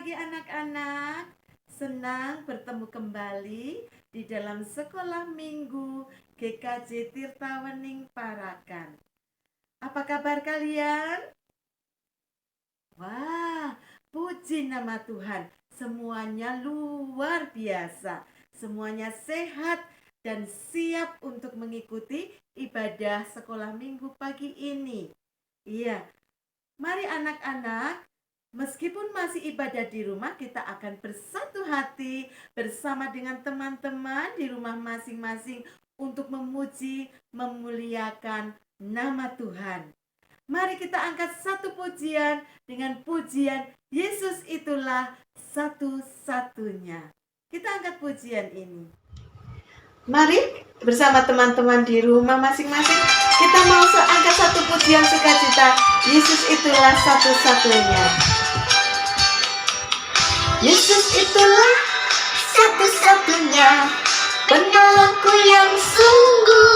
pagi anak-anak. Senang bertemu kembali di dalam sekolah minggu GKJ Tirtawening Parakan. Apa kabar kalian? Wah, puji nama Tuhan. Semuanya luar biasa. Semuanya sehat dan siap untuk mengikuti ibadah sekolah minggu pagi ini. Iya, mari anak-anak, meskipun masih ibadah di rumah, kita akan bersatu hati bersama dengan teman-teman di rumah masing-masing untuk memuji, memuliakan nama Tuhan. Mari kita angkat satu pujian dengan pujian Yesus itulah satu-satunya. Kita angkat pujian ini. Mari bersama teman-teman di rumah masing-masing kita mau angkat satu pujian sukacita. Yesus itulah satu-satunya. Yesus itulah satu-satunya penolongku yang sungguh.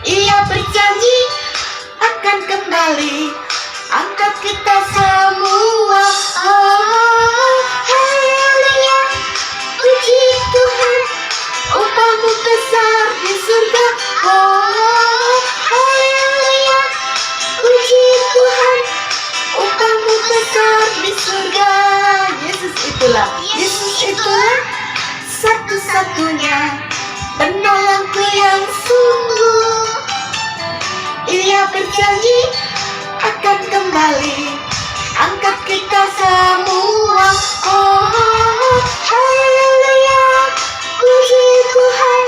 Ia berjanji akan kembali angkat kita semua. Oh, haleluya, puji Tuhan, upahmu besar di surga. Oh, haleluya, puji Tuhan, upahmu besar di surga. Yesus itulah satu-satunya penolongku yang sungguh. Ia berjanji akan kembali angkat kita semua. Oh, haleluya, puji Tuhan,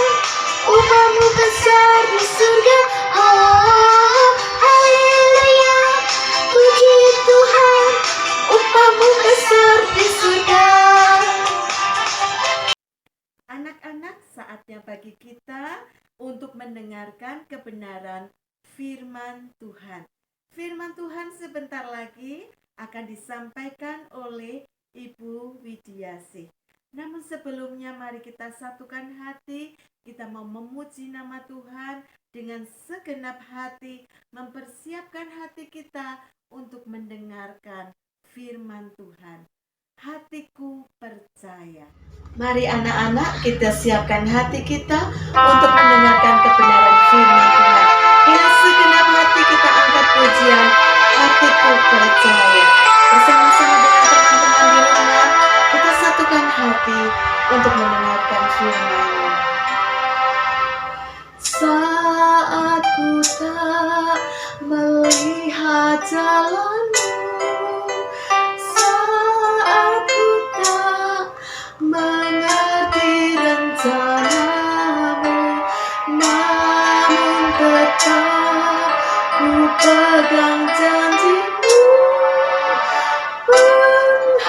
upahmu besar di surga. Oh, haleluya, puji Tuhan, upahmu besar di surga. Anak-anak, saatnya bagi kita untuk mendengarkan kebenaran firman Tuhan. Firman Tuhan sebentar lagi akan disampaikan oleh Ibu Widiasih. Namun sebelumnya mari kita satukan hati, kita mau memuji nama Tuhan dengan segenap hati, mempersiapkan hati kita untuk mendengarkan firman Tuhan. Hatiku percaya. Mari anak-anak, kita siapkan hati kita untuk mendengarkan kebenaran firman Tuhan. Dengan segenap hati kita angkat pujian hatiku percaya. Bersama-sama dengan teman-teman di rumah, kita satukan hati untuk mendengarkan firman-Nya. Saat ku tak melihat jalanmu, saat ku tak mengerti rencanamu, namun tetap ku pegang janjimu.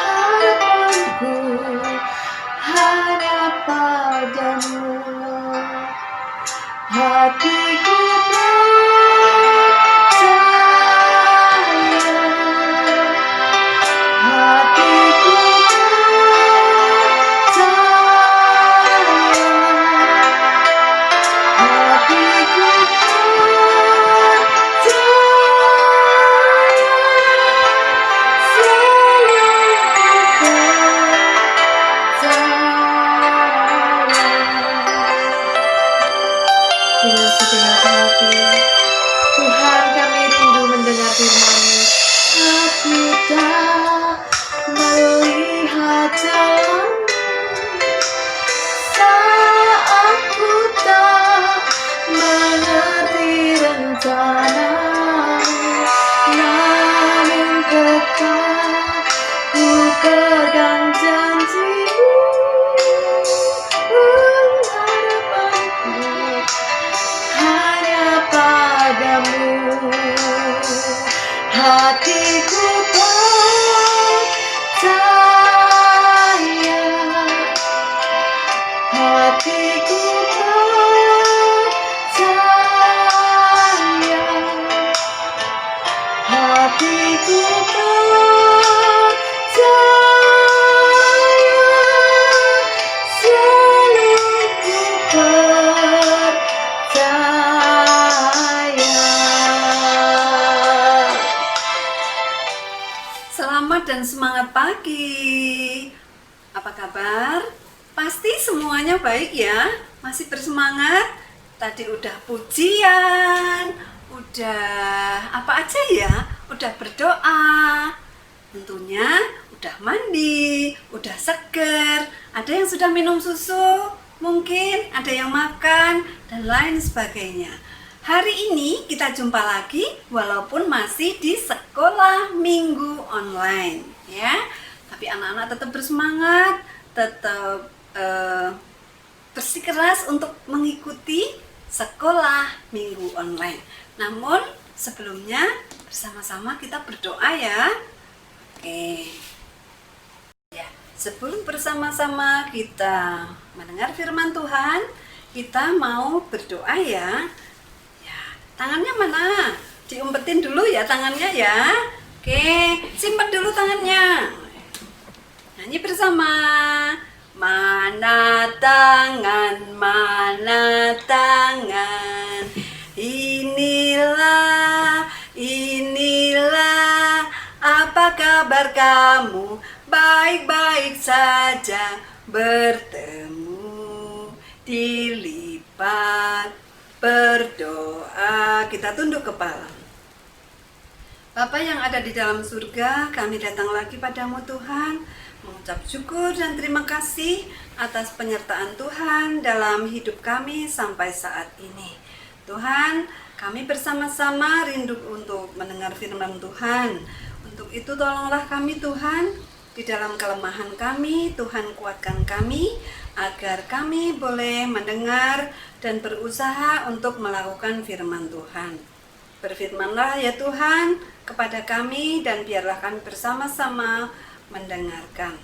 Pengharapanku hanya padamu. Hatiku percaya, hatiku percaya, hatiku dengan segenap hati. Tuhan, kami rindu mendengar firman-Mu. Aku tak melihat jalan-Mu, saat ku tak mengerti rencana-Mu, namun tetap ku pegang janji-Mu. Pengharapanku hanya padamu. Hatiku percaya, dan semangat pagi. Apa kabar? Pasti semuanya baik ya? Masih bersemangat? Tadi udah pujian, udah apa aja ya? Udah berdoa. Tentunya udah mandi, udah seger. Ada yang sudah minum susu, mungkin ada yang makan dan lain sebagainya. Hari ini kita jumpa lagi walaupun masih di sekolah minggu online ya. Tapi anak-anak tetap bersemangat, tetap bersikeras untuk mengikuti sekolah minggu online. Namun sebelumnya bersama-sama kita berdoa ya. Oke. Ya, sebelum bersama-sama kita mendengar firman Tuhan, kita mau berdoa ya. Tangannya mana? Diumpetin dulu ya tangannya ya. Oke, simpan dulu tangannya. Nyanyi bersama. Mana tangan, mana tangan. Inilah, inilah. Apa kabar kamu? Baik-baik saja. Bertemu, dilipat. Berdoa, kita tunduk kepala. Bapa yang ada di dalam surga, kami datang lagi padamu Tuhan, mengucap syukur dan terima kasih atas penyertaan Tuhan dalam hidup kami sampai saat ini. Tuhan, kami bersama-sama rindu untuk mendengar firman Tuhan. Untuk itu tolonglah kami Tuhan, di dalam kelemahan kami, Tuhan kuatkan kami, agar kami boleh mendengar dan berusaha untuk melakukan firman Tuhan. Berfirmanlah ya Tuhan kepada kami dan biarlah kami bersama-sama mendengarkan.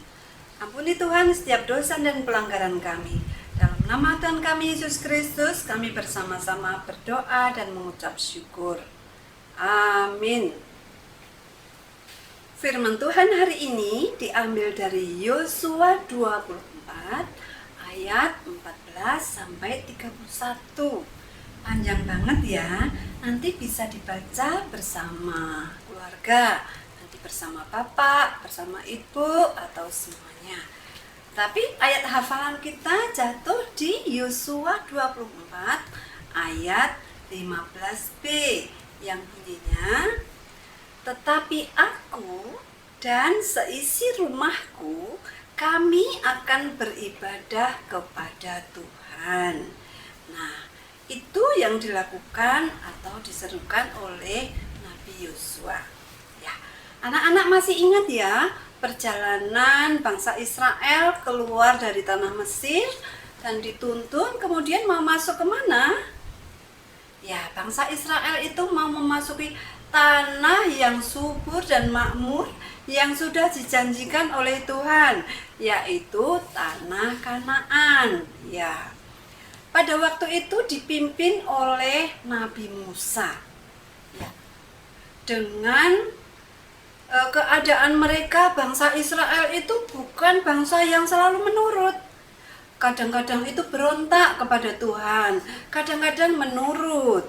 Ampuni Tuhan setiap dosa dan pelanggaran kami. Dalam nama Tuhan kami Yesus Kristus, kami bersama-sama berdoa dan mengucap syukur. Amin. Firman Tuhan hari ini diambil dari Yosua 24 ayat 14 sampai 31. Panjang banget ya. Nanti bisa dibaca bersama keluarga, nanti bersama bapak, bersama ibu atau semuanya. Tapi ayat hafalan kita jatuh di Yosua 24 ayat 15b yang bunyinya, tetapi aku dan seisi rumahku, kami akan beribadah kepada Tuhan. Nah, itu yang dilakukan atau diserukan oleh Nabi Yosua. Ya, anak-anak masih ingat ya perjalanan bangsa Israel keluar dari tanah Mesir dan dituntun, kemudian mau masuk kemana? Ya, bangsa Israel itu mau memasuki tanah yang subur dan makmur yang sudah dijanjikan oleh Tuhan, yaitu tanah Kanaan. Ya. Pada waktu itu dipimpin oleh Nabi Musa. Ya. Dengan keadaan mereka, bangsa Israel itu bukan bangsa yang selalu menurut. Kadang-kadang itu berontak kepada Tuhan, kadang-kadang menurut.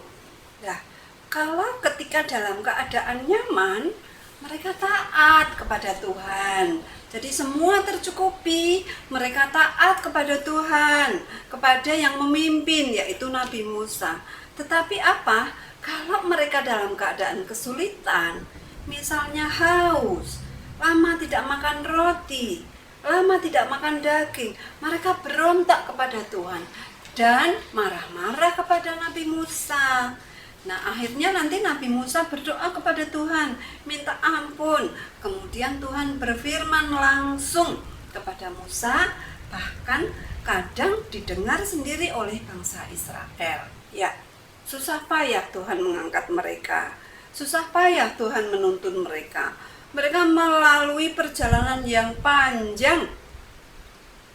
Nah, kalau ketika dalam keadaan nyaman, mereka taat kepada Tuhan. Jadi semua tercukupi, mereka taat kepada Tuhan, kepada yang memimpin, yaitu Nabi Musa. Tetapi apa? Kalau mereka dalam keadaan kesulitan, misalnya haus, lama tidak makan roti, lama tidak makan daging, mereka berontak kepada Tuhan dan marah-marah kepada Nabi Musa. Nah, akhirnya nanti Nabi Musa berdoa kepada Tuhan, minta ampun. Kemudian Tuhan berfirman langsung kepada Musa, bahkan kadang didengar sendiri oleh bangsa Israel. Ya, susah payah Tuhan mengangkat mereka. Susah payah Tuhan menuntun mereka. Mereka melalui perjalanan yang panjang.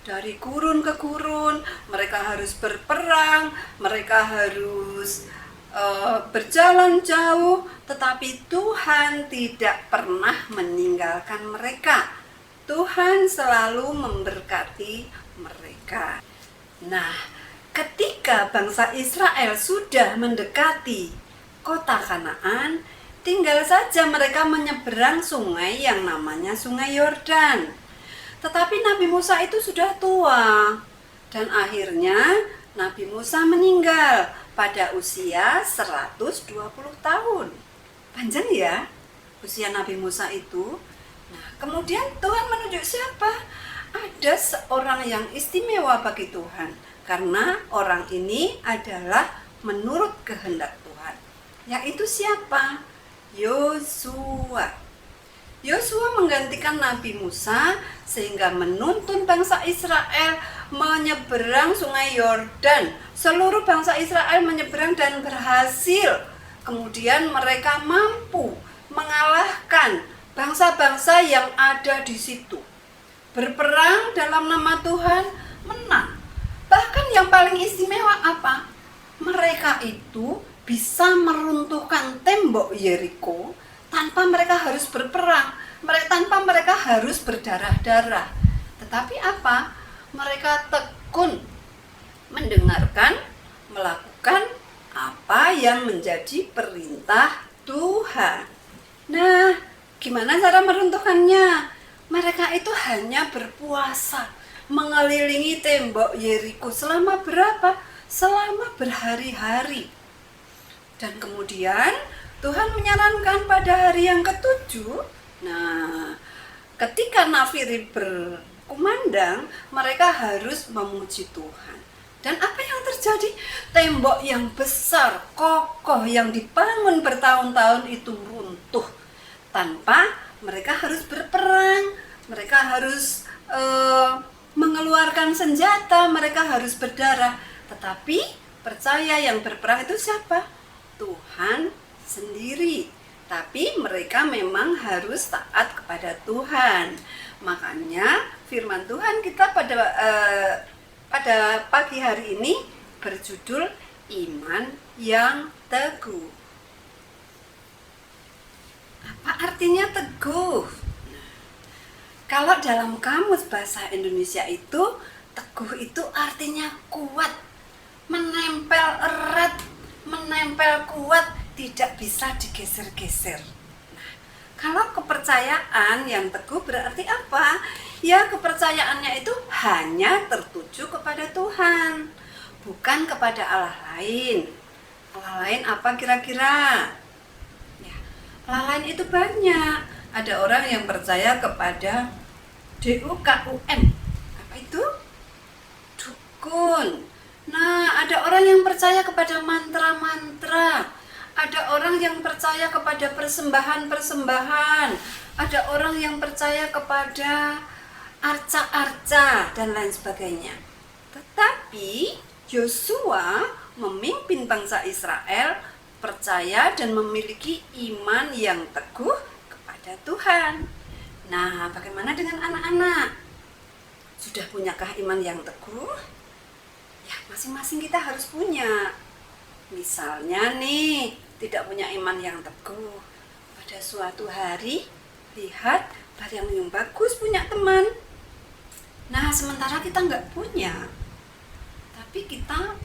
Dari gurun ke gurun, mereka harus berperang, mereka harus berjalan jauh, tetapi Tuhan tidak pernah meninggalkan mereka. Tuhan selalu memberkati mereka. Nah, ketika bangsa Israel sudah mendekati kota Kanaan, tinggal saja mereka menyeberang sungai yang namanya Sungai Yordan. Tetapi Nabi Musa itu sudah tua, dan akhirnya Nabi Musa meninggal pada usia 120 tahun. Panjang ya usia Nabi Musa itu. Nah, kemudian Tuhan menunjuk siapa? Ada seorang yang istimewa bagi Tuhan, karena orang ini adalah menurut kehendak Tuhan. Yaitu siapa? Yosua. Yosua menggantikan Nabi Musa sehingga menuntun bangsa Israel menyeberang Sungai Yordan. Seluruh bangsa Israel menyeberang dan berhasil. Kemudian mereka mampu mengalahkan bangsa-bangsa yang ada di situ. Berperang dalam nama Tuhan, menang. Bahkan yang paling istimewa apa? Mereka itu bisa meruntuhkan tembok Yeriko tanpa mereka harus berperang, tanpa mereka harus berdarah-darah. Tetapi apa? Mereka tekun mendengarkan, melakukan apa yang menjadi perintah Tuhan. Nah, gimana cara meruntuhkannya? Mereka itu hanya berpuasa, mengelilingi tembok Yeriko selama berapa? Selama berhari-hari. Dan kemudian Tuhan menyarankan pada hari yang ketujuh, nah, ketika nafiri berkumandang, mereka harus memuji Tuhan. Dan apa yang terjadi? Tembok yang besar, kokoh, yang dibangun bertahun-tahun itu runtuh. Tanpa mereka harus berperang, mereka harus mengeluarkan senjata, mereka harus berdarah. Tetapi percaya yang berperang itu siapa? Tuhan sendiri. Tapi mereka memang harus taat kepada Tuhan. Makanya firman Tuhan kita pada pagi hari ini berjudul Iman yang Teguh. Apa artinya teguh? Kalau dalam kamus bahasa Indonesia itu, teguh itu artinya kuat, menempel erat, menempel kuat, tidak bisa digeser-geser. Nah, kalau kepercayaan yang teguh berarti apa? Ya, kepercayaannya itu hanya tertuju kepada Tuhan, bukan kepada Allah lain. Allah lain apa kira-kira? Ya, Allah lain itu banyak. Ada orang yang percaya kepada DUKUM. Apa itu? Dukun. Nah, ada orang yang percaya kepada mantra-mantra. Ada orang yang percaya kepada persembahan-persembahan. Ada orang yang percaya kepada arca-arca dan lain sebagainya. Tetapi Yosua memimpin bangsa Israel percaya dan memiliki iman yang teguh kepada Tuhan. Nah, bagaimana dengan anak-anak? Sudah punyakah iman yang teguh? Ya, masing-masing kita harus punya. Misalnya nih, tidak punya iman yang teguh. Pada suatu hari, lihat barang yang bagus punya teman. Nah, sementara kita nggak punya. Tapi kita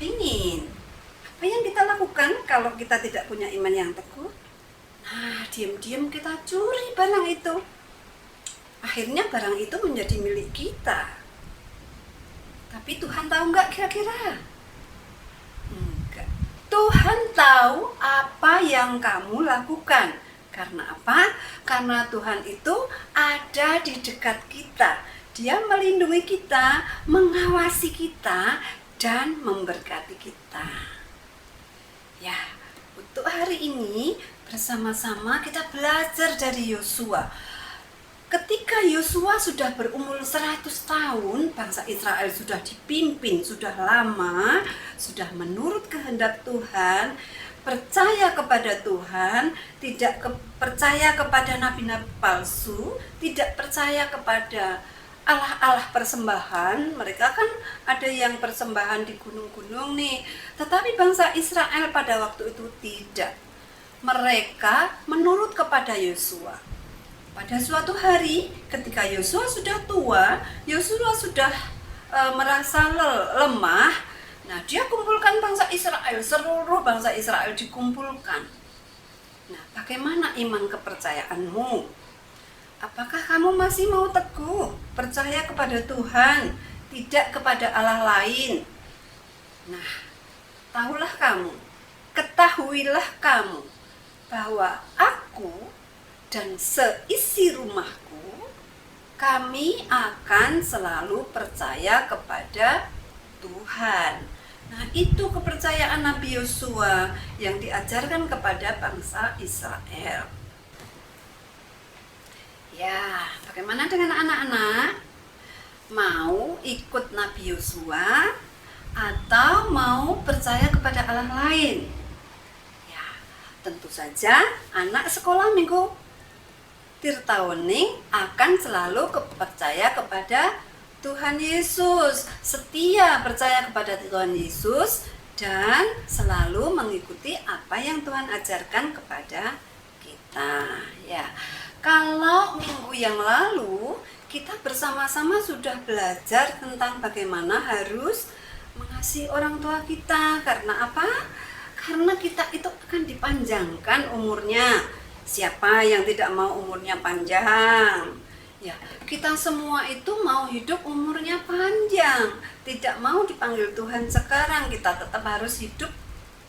ingin. Apa yang kita lakukan kalau kita tidak punya iman yang teguh? Nah, diam-diam kita curi barang itu. Akhirnya barang itu menjadi milik kita. Tapi Tuhan tahu nggak kira-kira? Enggak. Tuhan tahu apa yang kamu lakukan. Karena apa? Karena Tuhan itu ada di dekat kita. Dia melindungi kita, mengawasi kita, dan memberkati kita. Ya, untuk hari ini bersama-sama kita belajar dari Yosua. Ketika Yosua sudah berumur 100 tahun, bangsa Israel sudah dipimpin, sudah lama, sudah menurut kehendak Tuhan, percaya kepada Tuhan, tidak percaya kepada nabi-nabi palsu, tidak percaya kepada Allah-Allah persembahan. Mereka kan ada yang persembahan di gunung-gunung nih, tetapi bangsa Israel pada waktu itu tidak. Mereka menurut kepada Yosua. Pada suatu hari ketika Yosua sudah tua, Yosua sudah merasa lemah. Nah, dia kumpulkan bangsa Israel, seluruh bangsa Israel dikumpulkan. Nah, bagaimana iman kepercayaanmu? Apakah kamu masih mau teguh percaya kepada Tuhan, tidak kepada Allah lain? Nah, tahulah kamu, ketahuilah kamu bahwa aku dan seisi rumahku, kami akan selalu percaya kepada Tuhan. Nah, itu kepercayaan Nabi Yosua yang diajarkan kepada bangsa Israel. Ya, bagaimana dengan anak-anak? Mau ikut Nabi Yosua atau mau percaya kepada Allah lain? Ya, tentu saja anak sekolah minggu Tirtawening akan selalu percaya kepada Tuhan Yesus, setia percaya kepada Tuhan Yesus dan selalu mengikuti apa yang Tuhan ajarkan kepada kita. Ya, kalau minggu yang lalu kita bersama-sama sudah belajar tentang bagaimana harus mengasihi orang tua kita. Karena apa? Karena kita itu akan dipanjangkan umurnya. Siapa yang tidak mau umurnya panjang? Ya, kita semua itu mau hidup umurnya panjang, tidak mau dipanggil Tuhan sekarang. Kita tetap harus hidup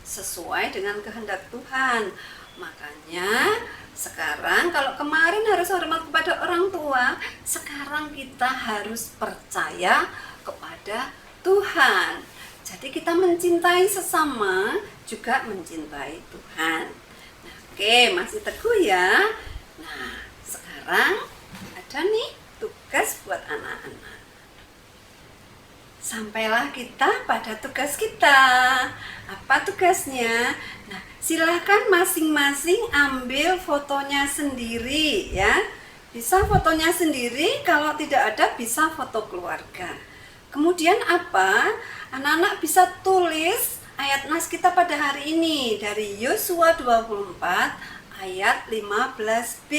sesuai dengan kehendak Tuhan. Makanya sekarang kalau kemarin harus hormat kepada orang tua, sekarang kita harus percaya kepada Tuhan. Jadi kita mencintai sesama juga mencintai Tuhan. Nah, oke, masih teguh ya. Nah, sekarang ada nih tugas buat anak-anak. Sampailah kita pada tugas kita. Apa tugasnya? Nah, silahkan masing-masing ambil fotonya sendiri ya. Bisa fotonya sendiri, kalau tidak ada bisa foto keluarga. Kemudian apa? Anak-anak bisa tulis ayat nas kita pada hari ini dari Yosua 24 ayat 15b.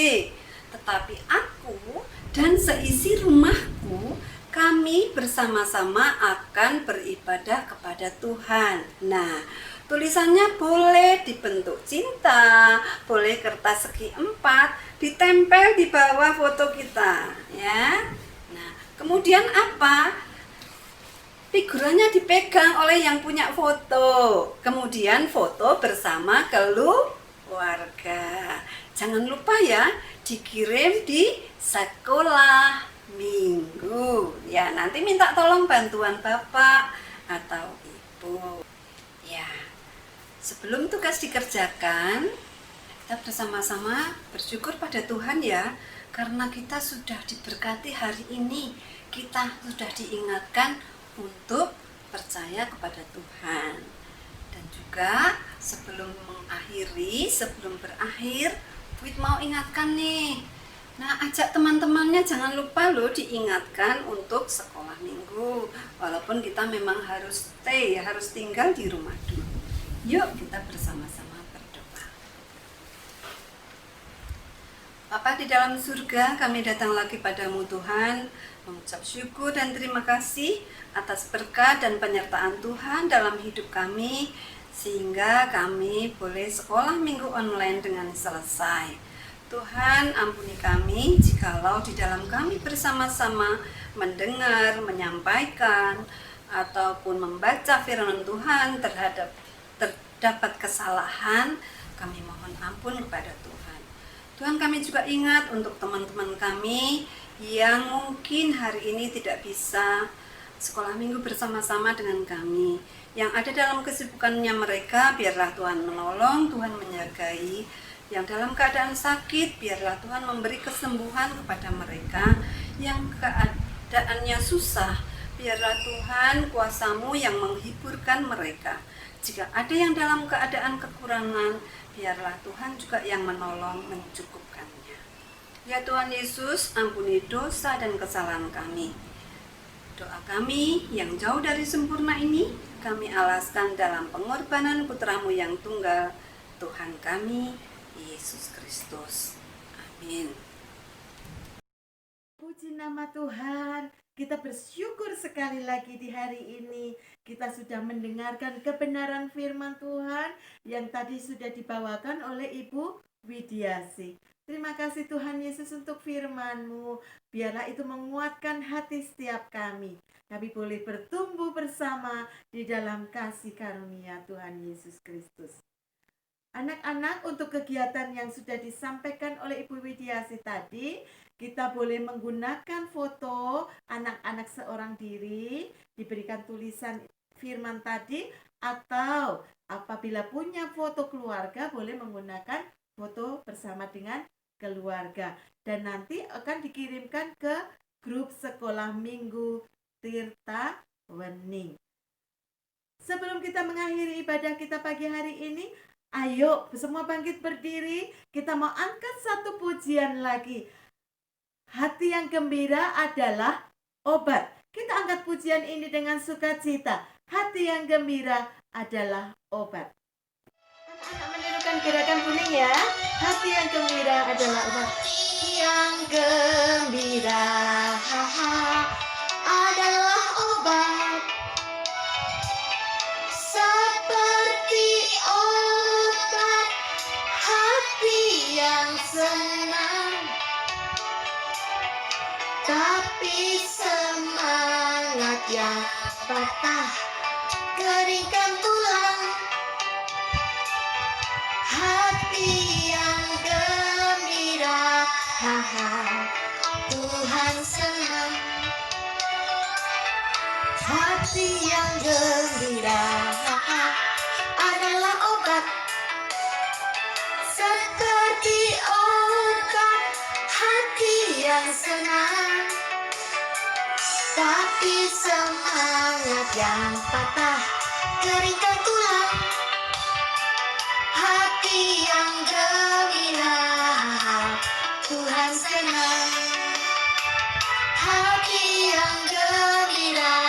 Tetapi aku dan seisi rumahku, kami bersama-sama akan beribadah kepada Tuhan. Nah, tulisannya boleh dibentuk cinta, boleh kertas segi 4, ditempel di bawah foto kita, ya. Nah, kemudian apa? Figurannya dipegang oleh yang punya foto. Kemudian foto bersama keluarga. Jangan lupa ya, dikirim di sekolah minggu. Ya, nanti minta tolong bantuan Bapak atau Ibu. Ya, sebelum tugas dikerjakan, kita bersama-sama bersyukur pada Tuhan ya, karena kita sudah diberkati hari ini. Kita sudah diingatkan untuk percaya kepada Tuhan. Dan juga sebelum berakhir, Buit mau ingatkan nih. Nah, ajak teman-temannya, jangan lupa loh diingatkan untuk sekolah minggu. Walaupun kita memang harus stay, harus tinggal di rumah dulu. Yuk kita bersama-sama berdoa. Bapa di dalam surga, kami datang lagi padamu Tuhan, mengucap syukur dan terima kasih atas berkat dan penyertaan Tuhan dalam hidup kami, sehingga kami boleh sekolah minggu online dengan selesai. Tuhan, ampuni kami jikalau di dalam kami bersama-sama mendengar, menyampaikan, ataupun membaca firman Tuhan terdapat kesalahan. Kami mohon ampun kepada Tuhan. Tuhan, kami juga ingat untuk teman-teman kami yang mungkin hari ini tidak bisa sekolah minggu bersama-sama dengan kami, yang ada dalam kesibukannya mereka. Biarlah Tuhan menolong, Tuhan menjagai. Yang dalam keadaan sakit, biarlah Tuhan memberi kesembuhan kepada mereka. Yang keadaannya susah, biarlah Tuhan kuasa-Mu yang menghiburkan mereka. Jika ada yang dalam keadaan kekurangan, biarlah Tuhan juga yang menolong mencukupkannya. Ya Tuhan Yesus, ampuni dosa dan kesalahan kami. Doa kami yang jauh dari sempurna ini, kami alaskan dalam pengorbanan Putra-Mu yang tunggal, Tuhan kami, Yesus Kristus. Amin. Puji nama Tuhan, kita bersyukur sekali lagi di hari ini. Kita sudah mendengarkan kebenaran firman Tuhan yang tadi sudah dibawakan oleh Ibu Widiasi. Terima kasih Tuhan Yesus untuk firman-Mu. Biarlah itu menguatkan hati setiap kami. Kami boleh bertumbuh bersama di dalam kasih karunia Tuhan Yesus Kristus. Anak-anak, untuk kegiatan yang sudah disampaikan oleh Ibu Widiasi tadi, kita boleh menggunakan foto anak-anak seorang diri, diberikan tulisan firman tadi, atau apabila punya foto keluarga boleh menggunakan foto bersama dengan keluarga. Dan nanti akan dikirimkan ke grup sekolah minggu Tirta Wening. Sebelum kita mengakhiri ibadah kita pagi hari ini, ayo semua bangkit berdiri. Kita mau angkat satu pujian lagi. Hati yang gembira adalah obat. Kita angkat pujian ini dengan sukacita. Hati yang gembira adalah obat. Anak-anak menirukan gerakan kuning ya. Hati yang gembira adalah obat. Hati yang gembira adalah obat. Seperti obat, hati yang senang, tapi semangat yang patah keringkan tulang. Hati yang gembira, Tuhan senang. Hati yang gembira adalah obat. Seperti obat, hati yang senang, tapi semangat yang patah keringkan tulang. Hati yang gembira, Tuhan senang. Hati yang gembira